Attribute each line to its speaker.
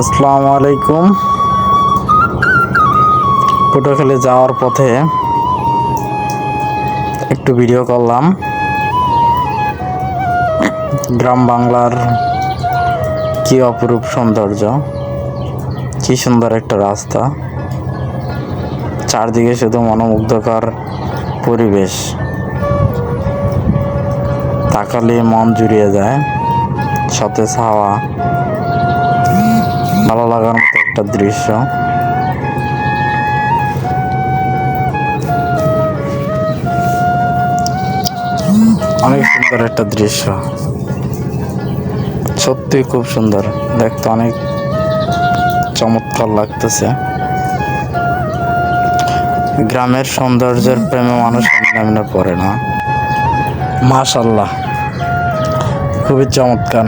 Speaker 1: আসসালামু আলাইকুম। পটুয়াখালী যাওয়ার পথে একটু ভিডিও করলাম। গ্রাম বাংলার কি অপরূপ সৌন্দর্য, কি সুন্দর একটা রাস্তা, চারদিকে শুধু মনোমুগ্ধকর পরিবেশ, তাকালে মন জুড়িয়ে যায়। সতেজ হাওয়া, ভালো লাগার মতো একটা দৃশ্য। অনেক সুন্দর একটা দৃশ্য, সত্যি খুব সুন্দর, দেখতে অনেক চমৎকার লাগতেছে। গ্রামের সৌন্দর্যের প্রেমে মানুষ এমনি পড়ে না। মাশাআল্লাহ, খুবই চমৎকার।